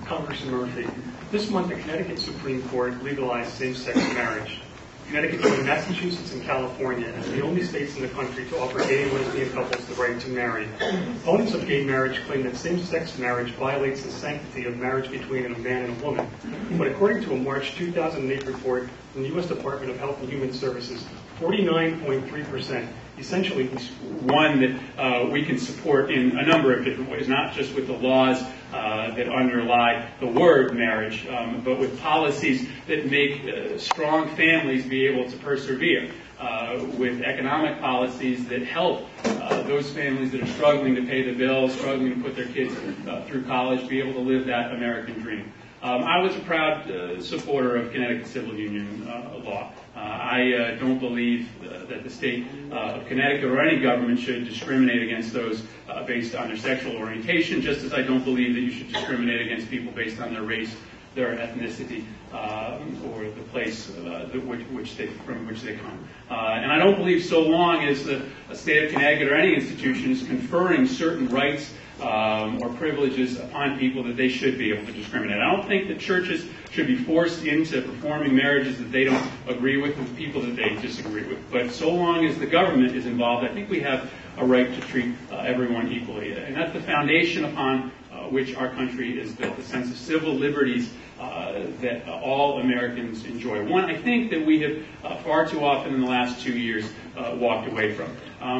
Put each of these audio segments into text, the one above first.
Congressman Murphy, this month the Connecticut Supreme Court legalized same-sex marriage. Connecticut joined Massachusetts and California as the only states in the country to offer gay and lesbian couples the right to marry. Opponents of gay marriage claim that same-sex marriage violates the sanctity of marriage between a man and a woman. But according to a March 2008 report from the U.S. Department of Health and Human Services, 49.3%, essentially one that we can support in a number of different ways, not just with the laws that underlie the word marriage, but with policies that make strong families be able to persevere, with economic policies that help those families that are struggling to pay the bills, struggling to put their kids through college, be able to live that American dream. I was a proud supporter of Connecticut civil union law. I don't believe that the state of Connecticut or any government should discriminate against those based on their sexual orientation, just as I don't believe that you should discriminate against people based on their race, their ethnicity, or the place from which they come. And I don't believe so long as the state of Connecticut or any institution is conferring certain rights or privileges upon people that they should be able to discriminate. I don't think that churches should be forced into performing marriages that they don't agree with people that they disagree with. But so long as the government is involved, I think we have a right to treat everyone equally. And that's the foundation upon which our country is built, the sense of civil liberties that all Americans enjoy. One, I think that we have far too often in the last 2 years walked away from.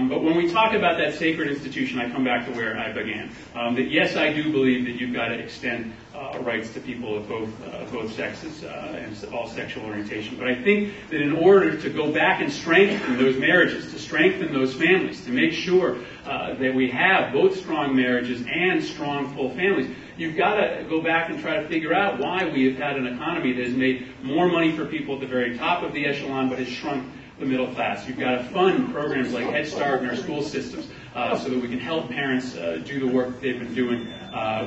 But when we talk about that sacred institution, I come back to where I began. That yes, I do believe that you've got to extend rights to people of both sexes and all sexual orientation. But I think that in order to go back and strengthen those marriages, to strengthen those families, to make sure that we have both strong marriages and strong full families, you've got to go back and try to figure out why we have had an economy that has made more money for people at the very top of the echelon but has shrunk the middle class. You've got to fund programs like Head Start in our school systems so that we can help parents do the work that they've been doing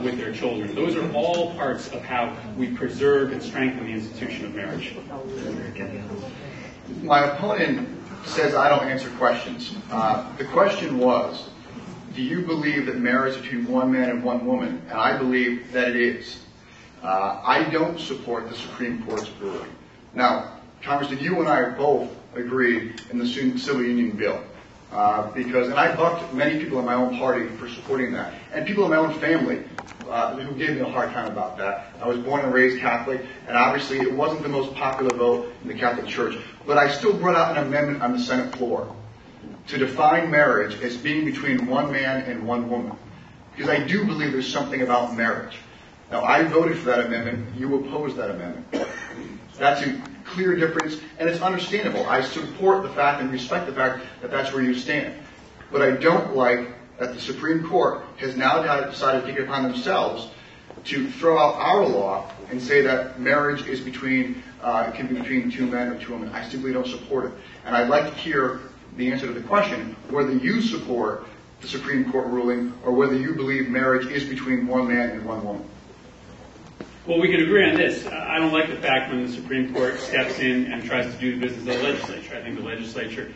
with their children. Those are all parts of how we preserve and strengthen the institution of marriage. My opponent says I don't answer questions. The question was, do you believe that marriage is between one man and one woman? And I believe that it is. I don't support the Supreme Court's ruling. Now, Congressman, you and I both agreed in the civil union bill. And I bucked many people in my own party for supporting that. And people in my own family who gave me a hard time about that. I was born and raised Catholic, and obviously it wasn't the most popular vote in the Catholic Church. But I still brought out an amendment on the Senate floor to define marriage as being between one man and one woman. Because I do believe there's something about marriage. Now, I voted for that amendment. You opposed that amendment. That's a clear difference, and it's understandable. I support the fact and respect the fact that that's where you stand. But I don't like that the Supreme Court has now decided to take it upon themselves to throw out our law and say that marriage is between, it can be between two men or two women. I simply don't support it. And I'd like to hear the answer to the question, whether you support the Supreme Court ruling or whether you believe marriage is between one man and one woman. Well, we can agree on this. I don't like the fact when the Supreme Court steps in and tries to do the business of the legislature. I think the legislature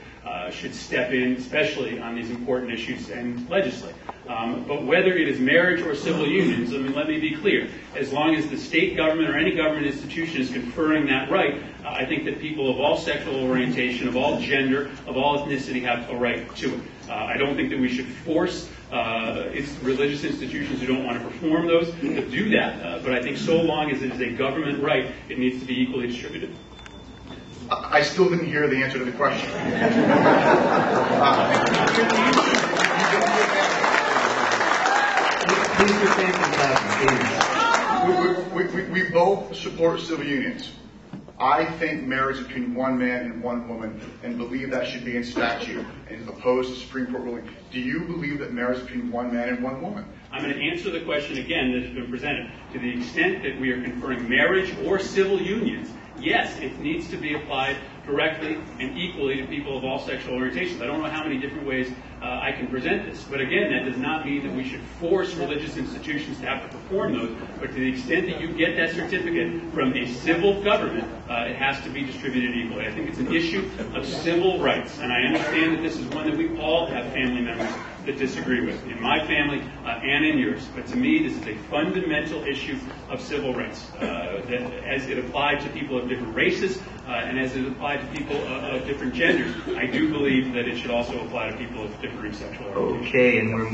should step in, especially on these important issues, and legislate. But whether it is marriage or civil unions, I mean, let me be clear. As long as the state government or any government institution is conferring that right, I think that people of all sexual orientation, of all gender, of all ethnicity have a right to it. I don't think that we should force religious institutions who don't want to perform those to do that. But I think so long as it is a government right, it needs to be equally distributed. I still didn't hear the answer to the question. We both support civil unions. I think marriage is between one man and one woman and believe that should be in statute and oppose the Supreme Court ruling. Do you believe that marriage is between one man and one woman? I'm going to answer the question again that has been presented. To the extent that we are conferring marriage or civil unions, yes, it needs to be applied directly and equally to people of all sexual orientations. I don't know how many different ways I can present this. But again, that does not mean that we should force religious institutions to have to perform those. But to the extent that you get that certificate from a civil government, it has to be distributed equally. I think it's an issue of civil rights. And I understand that this is one that we all have family members that disagree with, in my family and in yours. But to me, this is a fundamental issue of civil rights, that as it applied to people of different races and as it applied to people of different genders. I do believe that it should also apply to people of different sexual orientation. Okay, and we're